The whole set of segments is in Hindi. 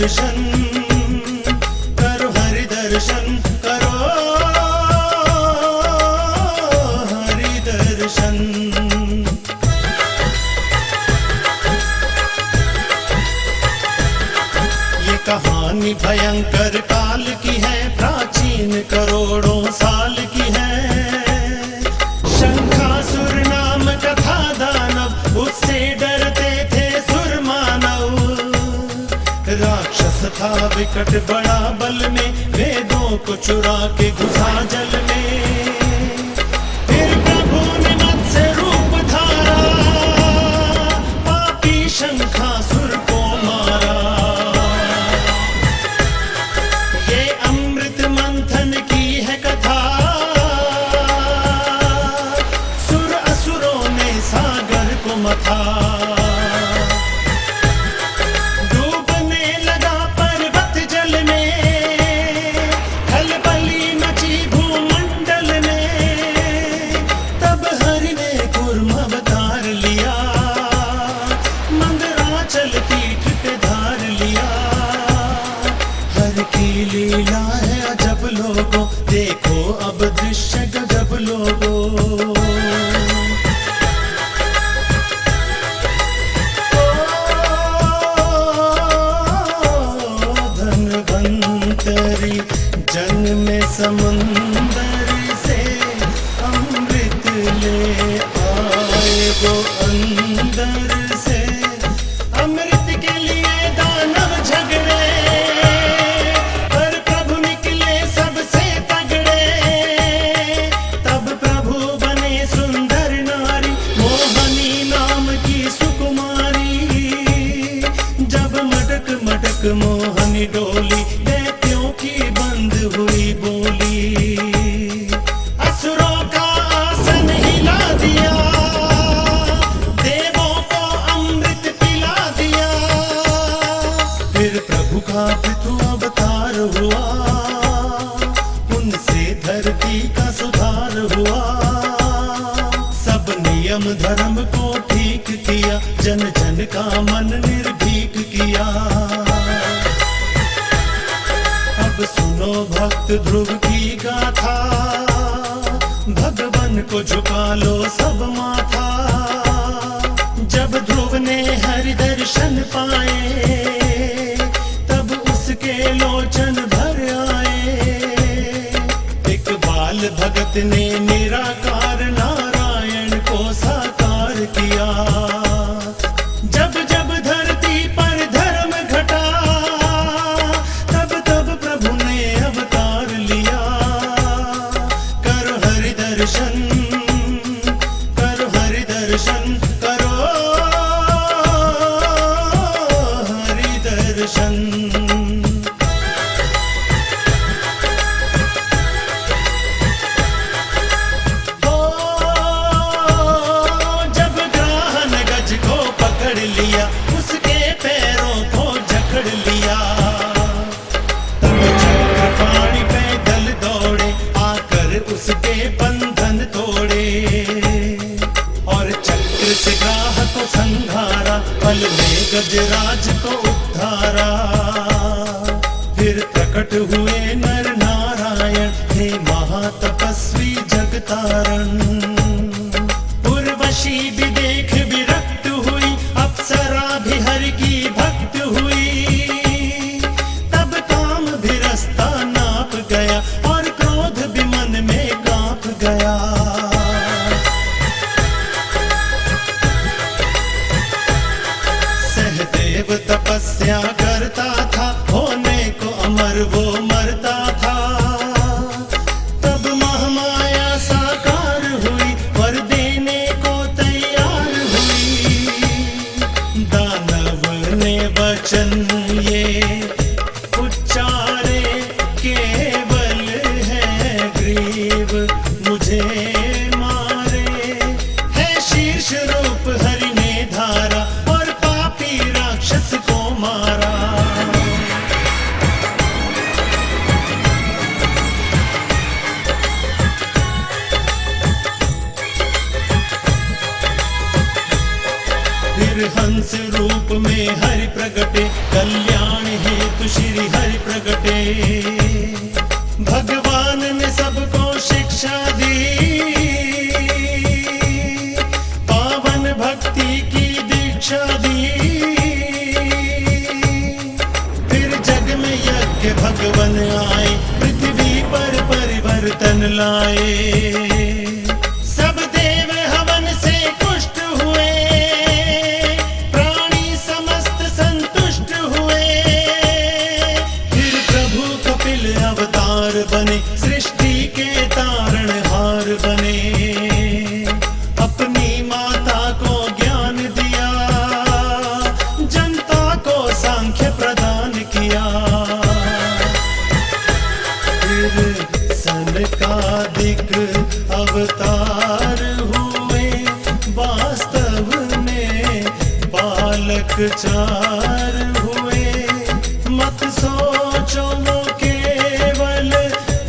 दर्शन करो, हरि दर्शन करो, हरि दर्शन। ये कहानी भयंकर काल की है, प्राचीन करोड़ों साल की है। शंखासुर नाम का था दानव, उससे डरते थे सुर मानव। राक्षस था विकट बड़ा बल में, वेदों को चुरा के घुसा जल में। फिर प्रभु ने मत्स्य रूप धारा, पापी शंखासुर को मारा। ये अमृत मंथन की है कथा, सुर असुरों ने सागर को मथा। डूबने लगा पर्वत जल में, खलबली मची भूमंडल में। तब हरि ने कूर्म अवतार लिया, मंदराचल पीठ पे धार लिया। हर की लीला है अजब लोगों, देखो अब दृश्य गजब लोगों। धनवंतरी जन्म में समुंदर से अमृत ले आए वो अंदर से। अमृत के लिए दानव झगड़े, पर प्रभु निकले सबसे तगड़े। तब प्रभु बने सुंदर नारी, मोहनी नाम की सुकुमारी। जब मटक मटक मोहनी डोली, दैत्यों की बंद हुई बोली। असुरों का आसन हिला दिया, देवों को अमृत पिला दिया। फिर प्रभु का पृथु अवतार हुआ, उनसे धरती का सुधार हुआ। सब नियम धर्म को ठीक किया, जन जन का मन निर्भीक किया। अब सुनो भक्त ध्रुव की गाथा, भगवान को झुका लो सब माथा। जब ध्रुव ने हरि दर्शन पाए, तब उसके लोचन भर आए। एक बाल भगत ने निराकार नारायण को साकार किया। जब जब धरती पर धर्म घटा, तब तब प्रभु ने अवतार लिया। करो हरि दर्शन करो, हरि दर्शन करो, हरि दर्शन। जब ग्राहन गज को पकड़ लिया, उसके पैरों को जकड़ लिया। तब चक्रपाणि पैदल दौड़े, आकर उसके बंधन तोड़े। और चक्र से ग्राह को संघारा, पल में गजराज को उद्धारा। फिर प्रकट हुए नर नारायण, हे महातपस्वी जगतारण। उर्वशी भी देख विरक्त हुई, अप्सरा भी हरि की भक्त हुई। तब काम भी रास्ता नाप गया, और क्रोध भी मन में कांप गया। सहदेव तपस्या करता था, होने को अमर वो मरता था। तब महामाया साकार हुई, वर देने को तैयार हुई। दानव ने वचन ये उच्चारे, केवल है ग्रीव मुझे मारे। है शीर्ष रूप हरि ने धारा, और पापी राक्षस को मारा। फिर हंस रूप में हरि प्रगटे, कल्याण हेतु श्री हरि प्रगटे। भगवान ने सबको शिक्षा दी, पावन भक्ति की दीक्षा दी। फिर जग में यज्ञ भगवान आए, पृथ्वी पर परिवर्तन लाए। सब देव हवन से पुष्ट हुए, प्राणी समस्त संतुष्ट हुए। फिर प्रभु कपिल अवतार बने, सृष्टि के तारणहार बने। अपनी माता को ज्ञान दिया, जनता को सांख्य प्रदान किया। फिर सनकादिक अवतार हुए, वास्तव में बालक चार हुए। मत सोचो वो केवल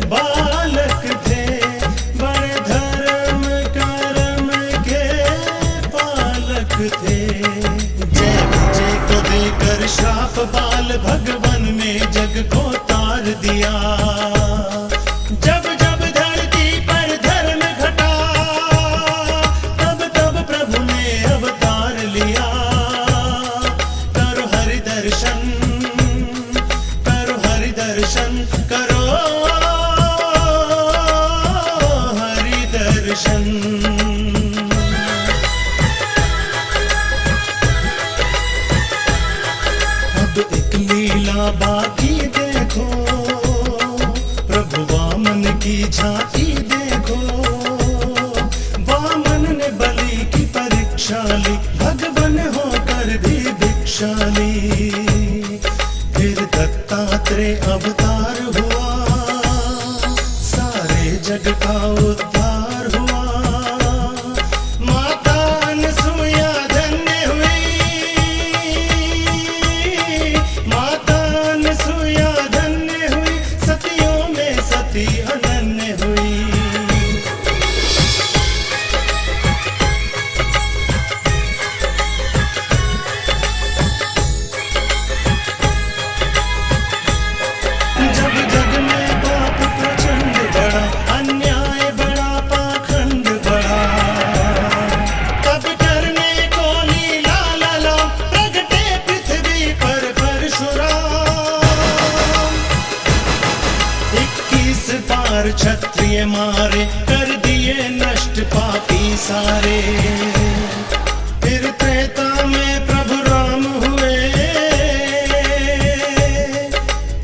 बालक थे, बड़े धर्म कर्म के पालक थे। जय विजय को देकर श्राप बाल भगवान ने जग को तार दिया। जब जब धरती पर धर्म घटा, तब तब प्रभु ने अवतार लिया। करो हरि दर्शन, करो हरि दर्शन, करो हरि दर्शन। अब एक लीला बाकी देखो, प्रभु वामन की झांकी देखो। वामन ने बलि की परीक्षा ली, भगवान होकर भी भिक्षा ली। फिर दत्तात्रेय अवतार हुआ, सारे जग का उद्धार हुआ। माता अनसुया धन्य हुई, माता अनसुया धन्य हुई। सतियों में सती अनन्य हुई। जब जग में पाप प्रचंड बढ़ा, अन्याय बड़ा, पाखंड बड़ा। तब करने को लीला लाला, प्रगटे पृथ्वी पर परशुराम। 21 बार क्षत्रिय मारे, कर दिए नष्ट पापी सारे। फिर त्रेता में प्रभु राम हुए,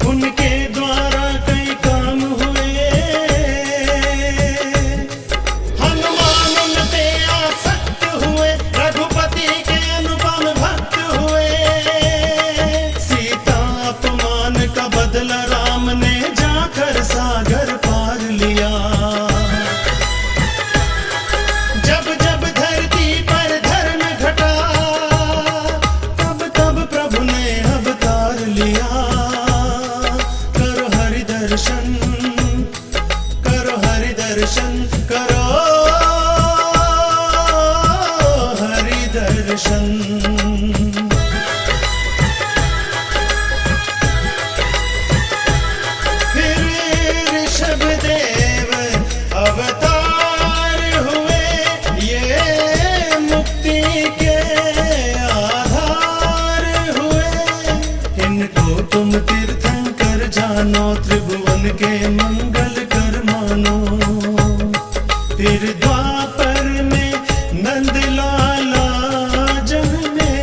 उनके द्वारा कई काम हुए। हनुमान उन पे आसक्त हुए, रघुपति के अनुपम भक्त हुए। सीता अपमान का बदला राम ने जाकर सागर पार लिया। जब जब धरती पर धर्म घटा, तब तब प्रभु ने अवतार लिया। करो हरि दर्शन, करो हरि दर्शन, करो हरि दर्शन। फिर ऋषभ देव अवतार हुए, ये मुक्ति के आधार हुए। इनको तुम तीर्थंकर जानो, त्रिभुवन के मंगल कर मानो। फिर द्वापर में नंद लाला जन्मे,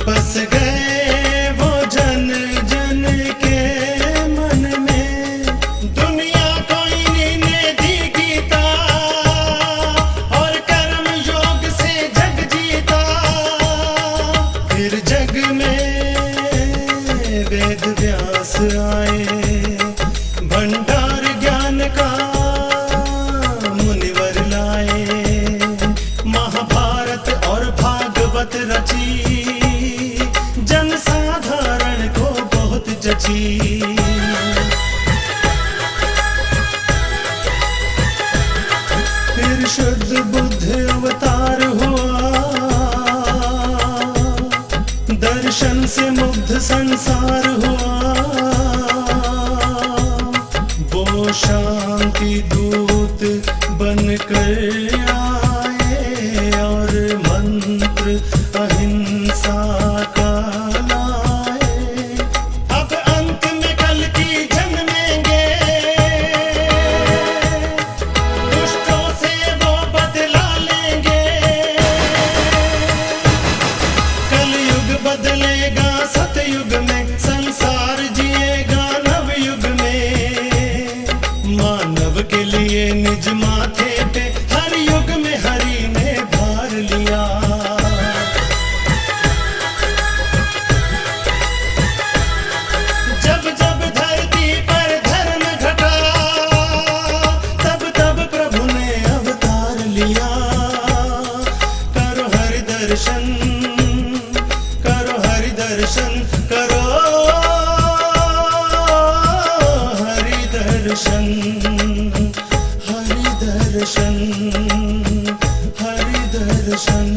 बस गए वो जन जन के मन में। दुनिया को इन्हीं ने दी गीता, और कर्म योग से जग जीता। फिर जग में वेद व्यास आए, भंडार ज्ञान का मुनिवर लाए। महाभारत और भागवत रची, जन साधारण को बहुत जची। फिर शुद्ध बुद्ध अवतार हुआ, से मुग्ध संसार हुआ, वो शांति दूत बनकर आए और मंत्र अहिंसा का लाए। अब अंत में कल की जन्मेंगे, दुष्टों से वो बदला लेंगे। कलयुग बदलेगा सतयुग में, संसार जिएगा नवयुग में। मानव के लिए निज माथे पे हर युग में हरि ने भार लिया। जब जब धरती पर धर्म घटा, तब तब प्रभु ने अवतार लिया। करो हरि दर्शन, करो हरि दर्शन, करो हरि दर्शन, हरि दर्शन, हरि दर्शन।